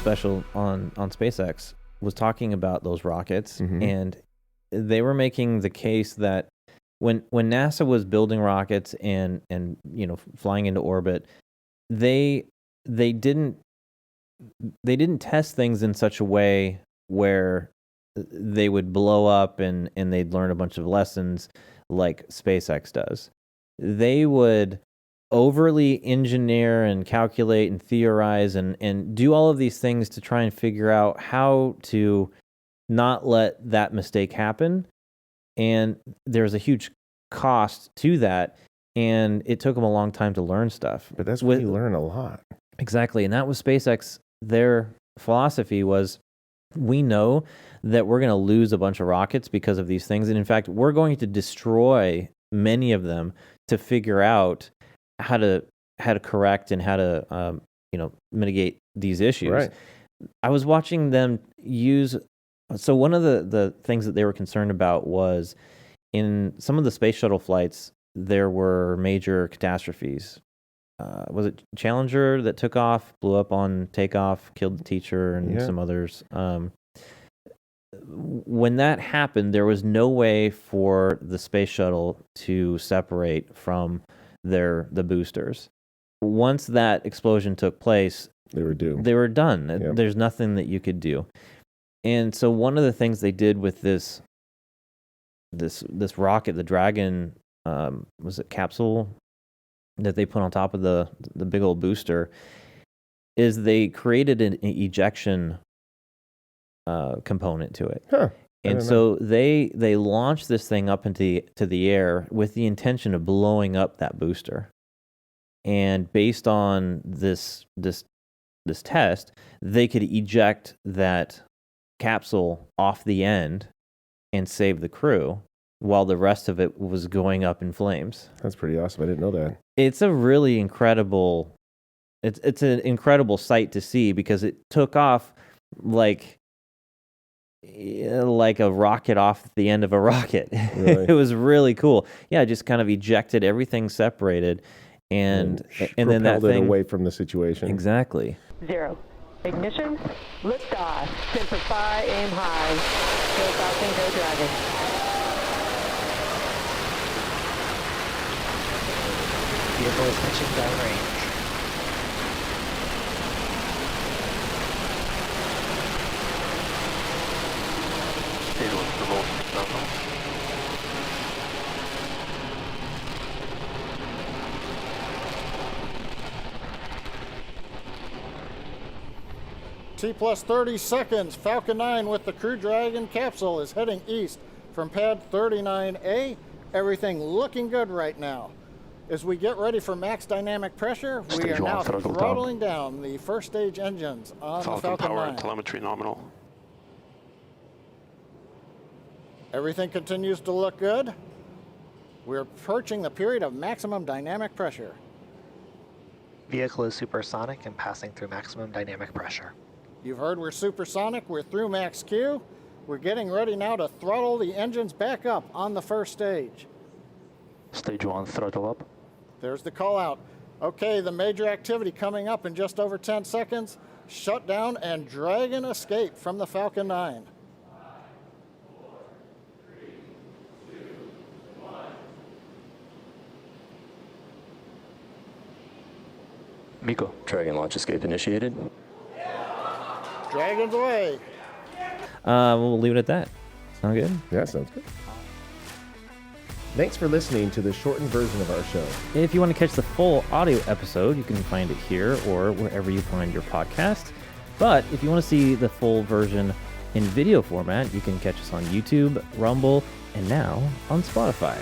special on SpaceX was talking about those rockets, and they were making the case that when NASA was building rockets and flying into orbit, they didn't test things in such a way where they would blow up and they'd learn a bunch of lessons like SpaceX does. They would overly engineer and calculate and theorize and do all of these things to try and figure out how to not let that mistake happen. And there's a huge cost to that, and it took them a long time to learn stuff. But that's when you learn a lot. Exactly, and that was SpaceX. Their philosophy was, we know that we're going to lose a bunch of rockets because of these things, and in fact, we're going to destroy many of them to figure out how to correct and how to mitigate these issues. Right. I was watching them use. So one of the things that they were concerned about was in some of the space shuttle flights, there were major catastrophes. Was it Challenger that took off, blew up on takeoff, killed the teacher and some others? When that happened, there was no way for the space shuttle to separate from the boosters. Once that explosion took place, they were doomed. They were done. Yep. There's nothing that you could do. And so one of the things they did with this rocket, the Dragon, was it capsule that they put on top of the big old booster, is they created an ejection component to it. Huh. And so they launched this thing up into the air with the intention of blowing up that booster. And based on this test, they could eject that capsule off the end and save the crew while the rest of it was going up in flames. That's pretty awesome. I didn't know that. It's a really incredible. It's an incredible sight to see because it took off like a rocket off the end of a rocket. Really? It was really cool. Yeah, just kind of ejected, everything separated, and then that thing away from the situation. Exactly. 0. Ignition. Liftoff. Semper Fi. Aim high. Go Falcon. Go Dragon. Vehicle is pitching downrange. T plus 30 seconds. Falcon 9 with the Crew Dragon capsule is heading east from pad 39A. Everything looking good right now. As we get ready for max dynamic pressure, we are now throttling down the first stage engines on the Falcon power 9. and telemetry nominal. Everything continues to look good. We're approaching the period of maximum dynamic pressure. Vehicle is supersonic and passing through maximum dynamic pressure. You've heard we're supersonic. We're through MaxQ. We're getting ready now to throttle the engines back up on the first stage. Stage 1, throttle up. There's the call out. Okay, the major activity coming up in just over 10 seconds. Shutdown and Dragon escape from the Falcon 9. Miko. Dragon launch escape initiated. Dragon's away. We'll leave it at that. Sound good? Yeah, sounds good. Thanks for listening to the shortened version of our show. If you want to catch the full audio episode, you can find it here or wherever you find your podcast. But if you want to see the full version in video format, you can catch us on YouTube, Rumble, and now on Spotify.